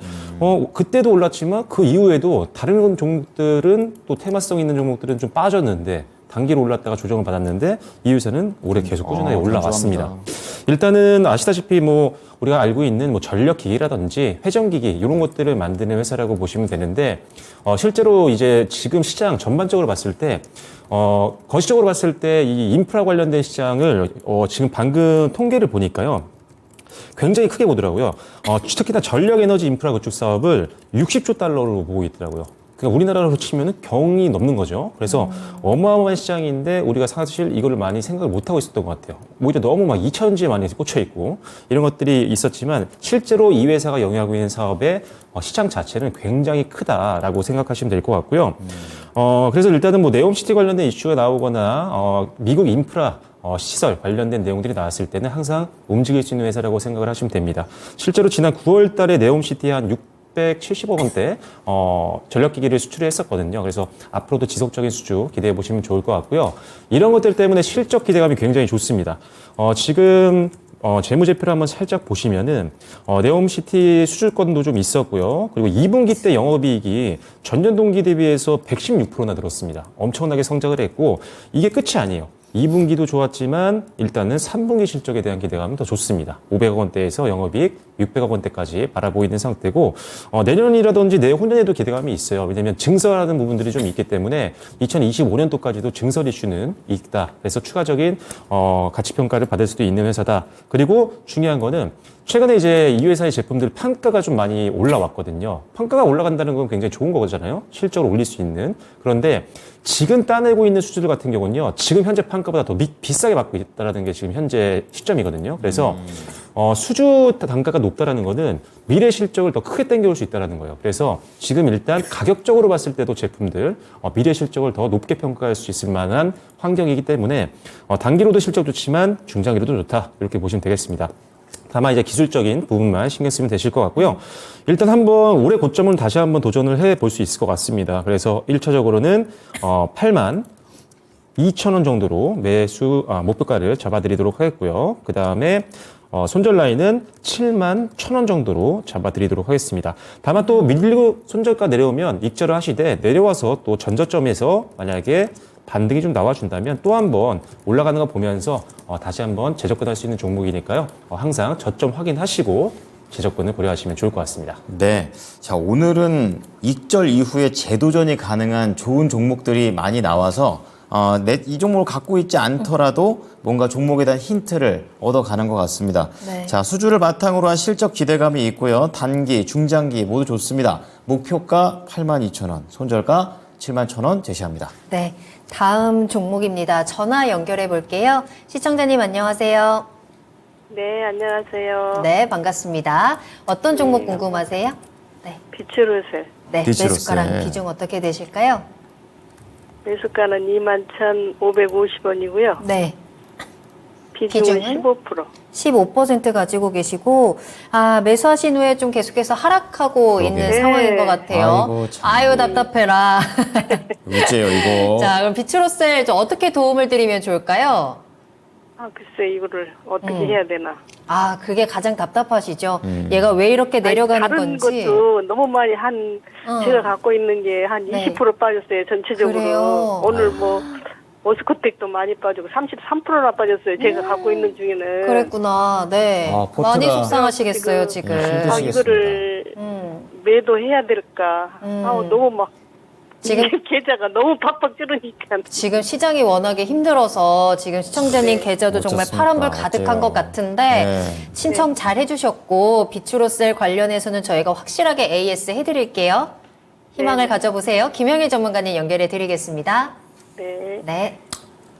그때도 올랐지만 그 이후에도 다른 종목들은 또 테마성 있는 종목들은 좀 빠졌는데 단기로 올랐다가 조정을 받았는데 이 회사는 올해 계속 꾸준하게 올라왔습니다. 감사합니다. 일단은 아시다시피 뭐 우리가 알고 있는 뭐 전력기기라든지 회전기기 이런 것들을 만드는 회사라고 보시면 되는데 실제로 이제 지금 시장 전반적으로 봤을 때 거시적으로 봤을 때 이 인프라 관련된 시장을 지금 방금 통계를 보니까요. 굉장히 크게 보더라고요. 특히나 전력에너지 인프라 구축 사업을 60조 달러로 보고 있더라고요. 그러니까 우리나라로 치면은 경이 넘는 거죠. 그래서 어마어마한 시장인데 우리가 사실 이거를 많이 생각을 못 하고 있었던 것 같아요. 오히려 너무 막 2차전지에 많이 꽂혀 있고 이런 것들이 있었지만 실제로 이 회사가 영위하고 있는 사업의 시장 자체는 굉장히 크다라고 생각하시면 될 것 같고요. 그래서 일단은 뭐 네옴시티 관련된 이슈가 나오거나 미국 인프라 시설 관련된 내용들이 나왔을 때는 항상 움직일 수 있는 회사라고 생각을 하시면 됩니다. 실제로 지난 9월 달에 네옴시티 한 670억 원대 전력기기를 수출을 했었거든요. 그래서 앞으로도 지속적인 수주 기대해 보시면 좋을 것 같고요. 이런 것들 때문에 실적 기대감이 굉장히 좋습니다. 지금 재무제표를 한번 살짝 보시면은 네옴시티 수주권도 좀 있었고요. 그리고 2분기 때 영업이익이 전년 동기 대비해서 116%나 늘었습니다. 엄청나게 성장을 했고 이게 끝이 아니에요. 2분기도 좋았지만 일단은 3분기 실적에 대한 기대감은 더 좋습니다. 500억 원대에서 영업이익 600억 원대까지 바라보고 있는 상태고 내년이라든지 내후년에도 기대감이 있어요. 왜냐하면 증설하는 부분들이 좀 있기 때문에 2025년도까지도 증설 이슈는 있다. 그래서 추가적인 가치평가를 받을 수도 있는 회사다. 그리고 중요한 거는 최근에 이제 이 회사의 제품들 판가가 좀 많이 올라왔거든요. 판가가 올라간다는 건 굉장히 좋은 거잖아요. 실적을 올릴 수 있는. 그런데 지금 따내고 있는 수주들 같은 경우는요. 지금 현재 판가보다 더 비싸게 받고 있다는 게 지금 현재 시점이거든요. 그래서 수주 단가가 높다라는 거는 미래 실적을 더 크게 당겨올 수 있다는 거예요. 그래서 지금 일단 가격적으로 봤을 때도 제품들 미래 실적을 더 높게 평가할 수 있을 만한 환경이기 때문에 단기로도 실적 좋지만 중장기로도 좋다. 이렇게 보시면 되겠습니다. 다만 이제 기술적인 부분만 신경 쓰면 되실 것 같고요. 일단 한번 올해 고점을 다시 한번 도전을 해 볼 수 있을 것 같습니다. 그래서 1차적으로는 8만 2천 원 정도로 매수 목표가를 잡아드리도록 하겠고요. 그 다음에 손절 라인은 7만 1천 원 정도로 잡아드리도록 하겠습니다. 다만 또 밀리고 손절가 내려오면 익절을 하시되 내려와서 또 전저점에서 만약에 반등이 좀 나와준다면 또 한번 올라가는 거 보면서 다시 한번 재접근할 수 있는 종목이니까요. 항상 저점 확인하시고 재접근을 고려하시면 좋을 것 같습니다. 네. 자, 오늘은 익절 이후에 재도전이 가능한 좋은 종목들이 많이 나와서 이 종목을 갖고 있지 않더라도 뭔가 종목에 대한 힌트를 얻어가는 것 같습니다. 네. 자, 수주를 바탕으로 한 실적 기대감이 있고요. 단기, 중장기 모두 좋습니다. 목표가 82,000원, 손절가 71,000원 제시합니다. 네. 다음 종목입니다. 전화 연결해 볼게요. 시청자님 안녕하세요. 네, 안녕하세요. 네, 반갑습니다. 어떤 종목 궁금하세요? 네. 비추르셀. 네, 비추로셀. 매수가랑 비중 어떻게 되실까요? 매수가는 21,550원이고요. 네. 비중은 비중은? 15%. 15% 가지고 계시고 매수하신 후에 좀 계속해서 하락하고 있는 그러게요. 상황인 것 같아요. 아이고, 참. 아유 답답해라. 어째요, 이거? 자, 그럼 비추로셀 좀 어떻게 도움을 드리면 좋을까요? 아, 글쎄, 이거를 어떻게 해야 되나. 아, 그게 가장 답답하시죠? 얘가 왜 이렇게 내려가는 아니, 다른 건지. 것도 너무 많이 제가 갖고 있는 게 한 네. 20% 빠졌어요, 전체적으로. 그래요? 오늘 뭐, 머스코텍도 많이 빠지고 33%나 빠졌어요, 제가 갖고 있는 중에는. 그랬구나. 네. 아, 포트가- 많이 속상하시겠어요, 지금. 힘드시- 아, 이거를 매도해야 될까. 너무 막, 지금- 계좌가 너무 팍팍 줄으니까. 지금 시장이 워낙에 힘들어서 지금 시청자님 계좌도 정말 어쩌습니까? 파란불 가득한 어때요? 것 같은데 네. 신청 잘 해주셨고 비추로셀 관련해서는 저희가 확실하게 AS 해드릴게요. 희망을 가져보세요. 김영일 전문가님 연결해 드리겠습니다. 네. 네.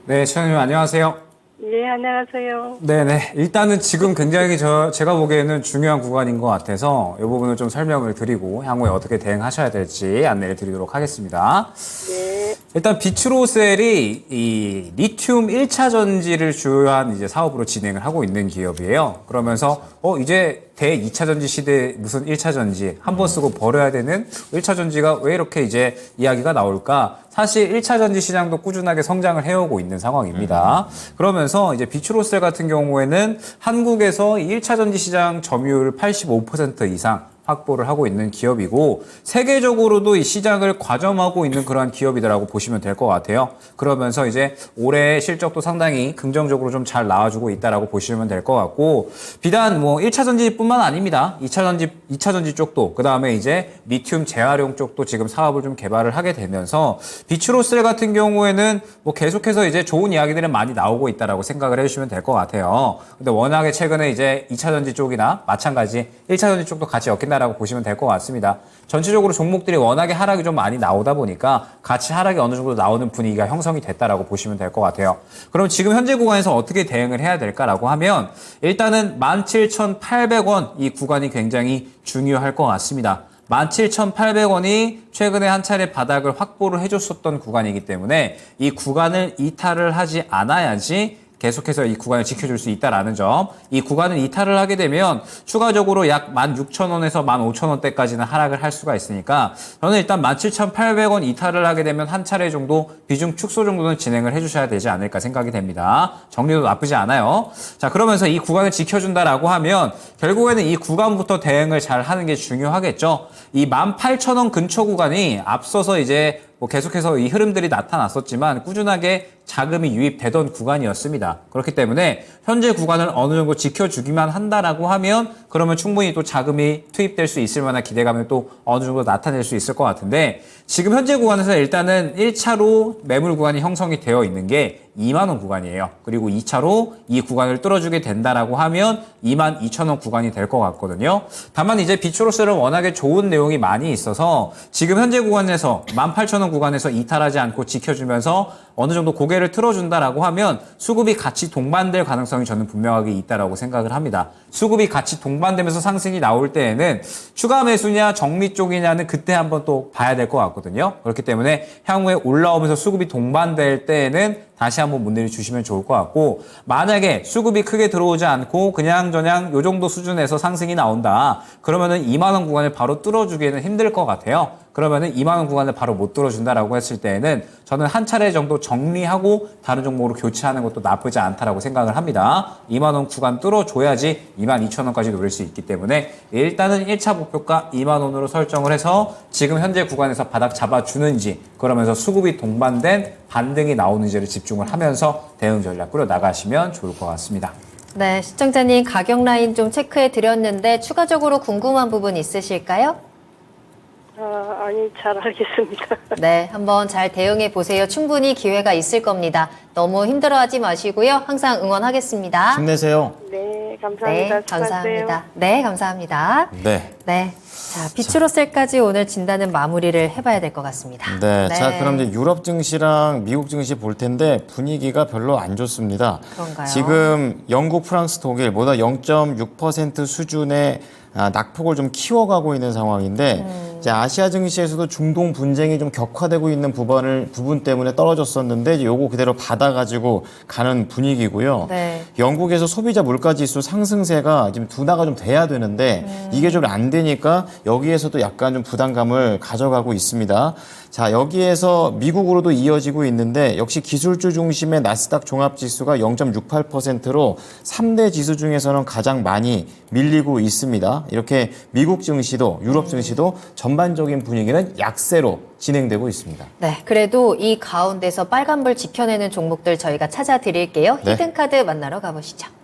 네, 시청자님 안녕하세요. 네, 안녕하세요. 네네. 일단은 지금 굉장히 제가 보기에는 중요한 구간인 것 같아서 이 부분을 좀 설명을 드리고 향후에 어떻게 대응하셔야 될지 안내를 드리도록 하겠습니다. 네. 일단 비추로셀이 이 리튬 1차 전지를 주요한 이제 사업으로 진행을 하고 있는 기업이에요. 그러면서 이제 대 2차 전지 시대 무슨 1차 전지 한 번 쓰고 버려야 되는 1차 전지가 왜 이렇게 이제 이야기가 나올까? 사실 1차 전지 시장도 꾸준하게 성장을 해오고 있는 상황입니다. 그러면서 이제 비추로셀 같은 경우에는 한국에서 이 1차 전지 시장 점유율 85% 이상 확보를 하고 있는 기업이고 세계적으로도 이 시장을 과점하고 있는 그러한 기업이라고 보시면 될 것 같아요. 그러면서 이제 올해 실적도 상당히 긍정적으로 좀 잘 나와주고 있다라고 보시면 될 것 같고 비단 뭐 1차 전지뿐만 아닙니다. 2차 전지 쪽도 그다음에 이제 리튬 재활용 쪽도 지금 사업을 좀 개발을 하게 되면서 비추로셀 같은 경우에는 뭐 계속해서 이제 좋은 이야기들은 많이 나오고 있다라고 생각을 해주시면 될 것 같아요. 근데 워낙에 최근에 이제 2차 전지 쪽이나 마찬가지 1차 전지 쪽도 같이 엮인다라고 보시면 될 것 같습니다. 전체적으로 종목들이 워낙에 하락이 좀 많이 나오다 보니까 같이 하락이 어느 정도 나오는 분위기가 형성이 됐다라고 보시면 될 것 같아요. 그럼 지금 현재 구간에서 어떻게 대응을 해야 될까라고 하면 일단은 17,800원 이 구간이 굉장히 중요할 것 같습니다. 17,800원이 최근에 한 차례 바닥을 확보를 해줬었던 구간이기 때문에 이 구간을 이탈을 하지 않아야지 계속해서 이 구간을 지켜줄 수 있다라는 점. 이 구간을 이탈을 하게 되면 추가적으로 약 16,000원에서 15,000원대까지는 하락을 할 수가 있으니까 저는 일단 17,800원 이탈을 하게 되면 한 차례 정도 비중 축소 정도는 진행을 해주셔야 되지 않을까 생각이 됩니다. 정리도 나쁘지 않아요. 자, 그러면서 이 구간을 지켜준다라고 하면 결국에는 이 구간부터 대응을 잘 하는 게 중요하겠죠. 이 18,000원 근처 구간이 앞서서 이제 뭐 계속해서 이 흐름들이 나타났었지만 꾸준하게 자금이 유입되던 구간이었습니다. 그렇기 때문에 현재 구간을 어느 정도 지켜주기만 한다라고 하면 그러면 충분히 또 자금이 투입될 수 있을 만한 기대감을 또 어느 정도 나타낼 수 있을 것 같은데 지금 현재 구간에서 일단은 1차로 매물 구간이 형성이 되어 있는 게 2만 원 구간이에요. 그리고 2차로 이 구간을 뚫어주게 된다라고 하면 22,000원 구간이 될 것 같거든요. 다만 이제 비추로셀은 워낙에 좋은 내용이 많이 있어서 지금 현재 구간에서 18,000원 구간에서 이탈하지 않고 지켜주면서 어느 정도 고개를 틀어준다라고 하면 수급이 같이 동반될 가능성이 저는 분명하게 있다라고 생각을 합니다. 수급이 같이 동반되면서 상승이 나올 때에는 추가 매수냐 정리 쪽이냐는 그때 한번 또 봐야 될 것 같거든요. 그렇기 때문에 향후에 올라오면서 수급이 동반될 때에는 다시 한번 문의를 주시면 좋을 것 같고 만약에 수급이 크게 들어오지 않고 그냥저냥 요 정도 수준에서 상승이 나온다. 그러면은 2만 원 구간을 바로 뚫어주기에는 힘들 것 같아요. 그러면은 2만 원 구간을 바로 못 뚫어준다라고 했을 때에는 저는 한 차례 정도 정리하고 다른 종목으로 교체하는 것도 나쁘지 않다라고 생각을 합니다. 2만 원 구간 뚫어줘야지 22,000원까지 노릴 수 있기 때문에 일단은 1차 목표가 2만 원으로 설정을 해서 지금 현재 구간에서 바닥 잡아주는지 그러면서 수급이 동반된 반등이 나오는지를 집중을 하면서 대응 전략 꾸려 나가시면 좋을 것 같습니다. 네, 시청자님 가격 라인 좀 체크해 드렸는데 추가적으로 궁금한 부분 있으실까요? 아니, 잘 알겠습니다. 네, 한번 잘 대응해 보세요. 충분히 기회가 있을 겁니다. 너무 힘들어하지 마시고요. 항상 응원하겠습니다. 힘내세요. 네, 네, 감사합니다. 감사합니다. 네, 감사합니다. 네. 네. 자, 비추로셀까지 오늘 진단은 마무리를 해봐야 될 것 같습니다. 네. 자, 그럼 이제 유럽 증시랑 미국 증시 볼 텐데 분위기가 별로 안 좋습니다. 그런가요? 지금 영국, 프랑스, 독일 모두 0.6% 수준의 낙폭을 좀 키워가고 있는 상황인데 자, 아시아 증시에서도 중동 분쟁이 좀 격화되고 있는 부분 때문에 떨어졌었는데 이제 요거 그대로 받아가지고 가는 분위기고요. 네. 영국에서 소비자 물가지수 상승세가 지금 둔화가 좀 돼야 되는데 이게 좀 안 되니까 여기에서도 약간 좀 부담감을 가져가고 있습니다. 자, 여기에서 미국으로도 이어지고 있는데 역시 기술주 중심의 나스닥 종합지수가 0.68%로 3대 지수 중에서는 가장 많이 밀리고 있습니다. 이렇게 미국 증시도 유럽 증시도 전반적인 분위기는 약세로 진행되고 있습니다. 네, 그래도 이 가운데서 빨간불 지켜내는 종목들 저희가 찾아드릴게요. 네. 히든카드 만나러 가보시죠.